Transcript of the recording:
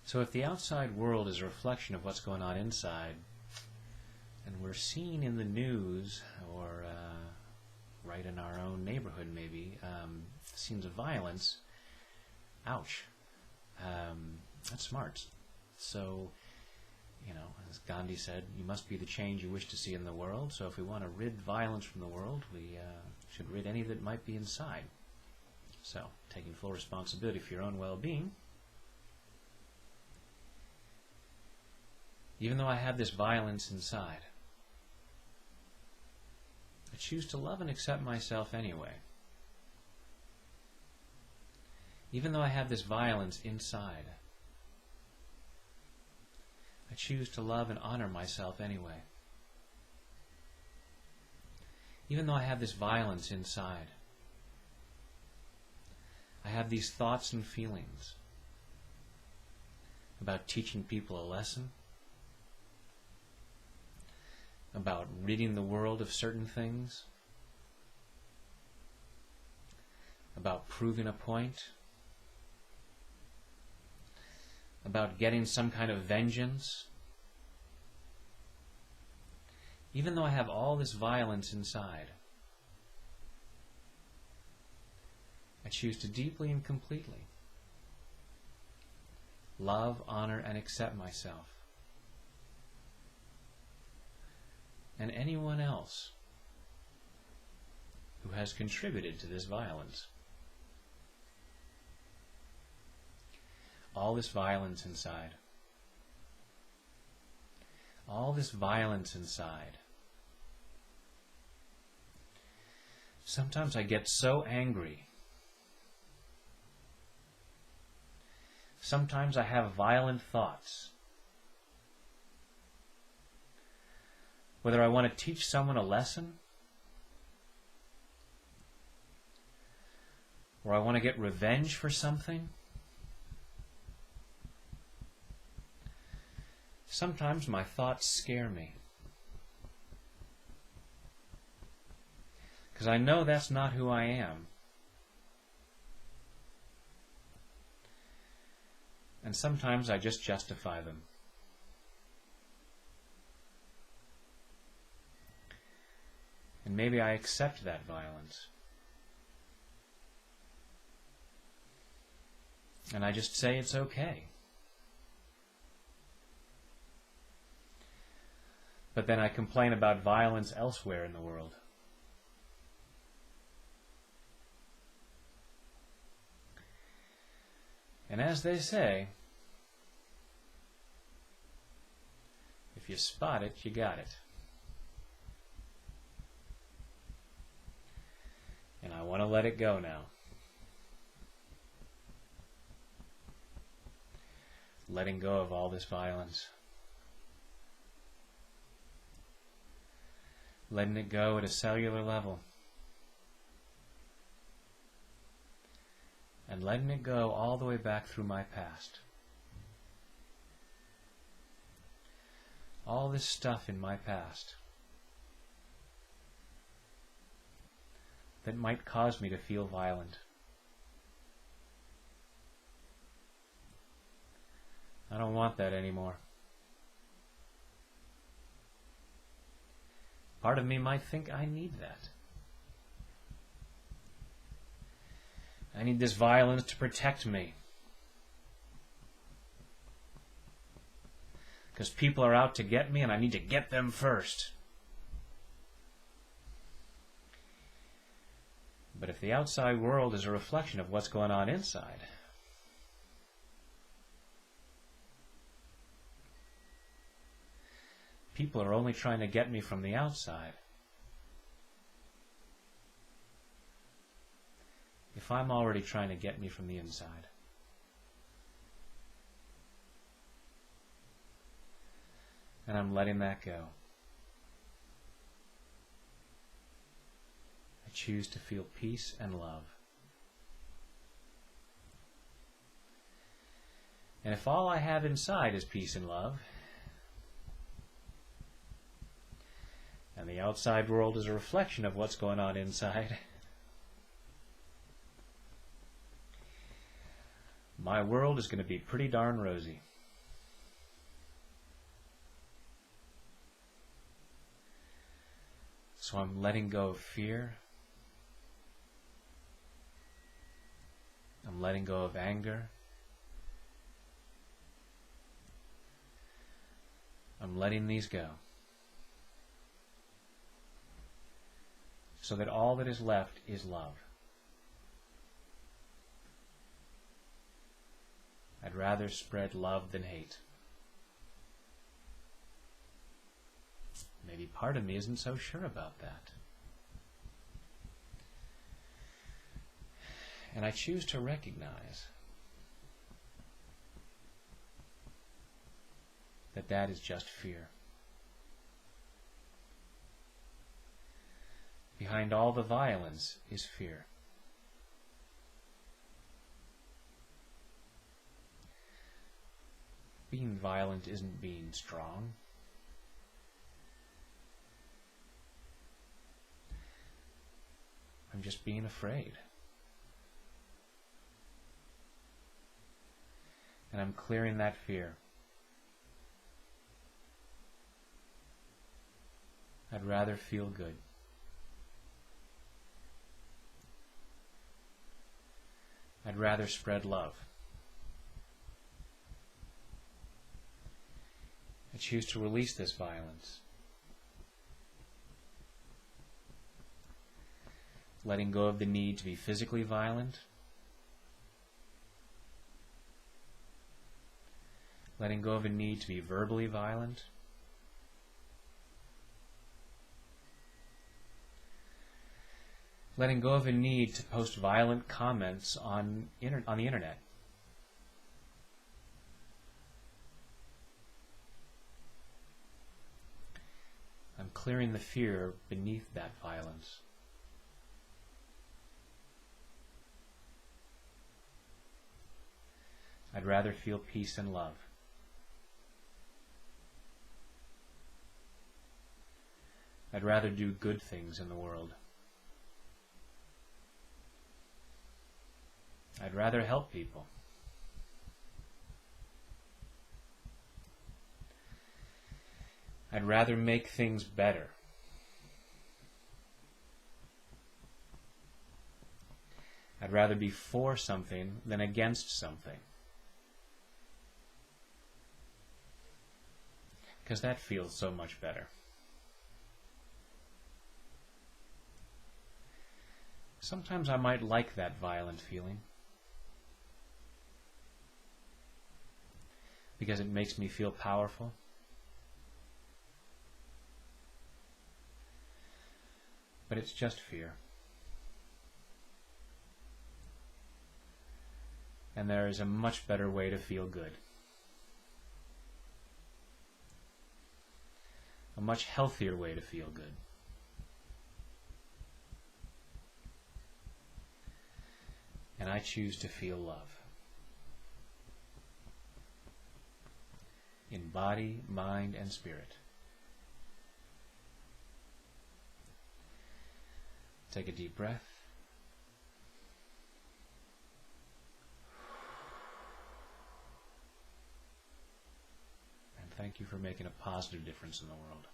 So if the outside world is a reflection of what's going on inside, and we're seeing in the news, or right in our own neighborhood maybe, scenes of violence, ouch. That's smart. So, as Gandhi said, you must be the change you wish to see in the world. So if we want to rid violence from the world, we should rid any that might be inside. So, taking full responsibility for your own well-being. Even though I have this violence inside, I choose to love and accept myself anyway. Even though I have this violence inside, I choose to love and honor myself anyway. Even though I have this violence inside, I have these thoughts and feelings about teaching people a lesson, about ridding the world of certain things, about proving a point, about getting some kind of vengeance. Even though I have all this violence inside, I choose to deeply and completely love, honor, and accept myself and anyone else who has contributed to this violence. All this violence inside. All this violence inside. Sometimes I get so angry. Sometimes I have violent thoughts. Whether I want to teach someone a lesson, or I want to get revenge for something. Sometimes my thoughts scare me, because I know that's not who I am. And sometimes I just justify them. And maybe I accept that violence. And I just say it's okay. But then I complain about violence elsewhere in the world. And as they say, if you spot it, you got it. And I want to let it go now. Letting go of all this violence. Letting it go at a cellular level. And letting it go all the way back through my past. All this stuff in my past that might cause me to feel violent. I don't want that anymore. Part of me might think I need that. I need this violence to protect me. Because people are out to get me and I need to get them first. But if the outside world is a reflection of what's going on inside, people are only trying to get me from the outside. If I'm already trying to get me from the inside. And I'm letting that go. I choose to feel peace and love. And if all I have inside is peace and love, and the outside world is a reflection of what's going on inside, my world is going to be pretty darn rosy. So I'm letting go of fear. I'm letting go of anger. I'm letting these go. So that all that is left is love. I'd rather spread love than hate. Maybe part of me isn't so sure about that. And I choose to recognize that that is just fear. Behind all the violence is fear. Being violent isn't being strong. I'm just being afraid. And I'm clearing that fear. I'd rather feel good. I'd rather spread love. I choose to release this violence. Letting go of the need to be physically violent. Letting go of a need to be verbally violent. Letting go of a need to post violent comments on the internet. I'm clearing the fear beneath that violence. I'd rather feel peace and love. I'd rather do good things in the world. I'd rather help people. I'd rather make things better. I'd rather be for something than against something. Because that feels so much better. Sometimes I might like that violent feeling. Because it makes me feel powerful. But it's just fear. And there is a much better way to feel good. A much healthier way to feel good. And I choose to feel love. In body, mind, and spirit. Take a deep breath. And thank you for making a positive difference in the world.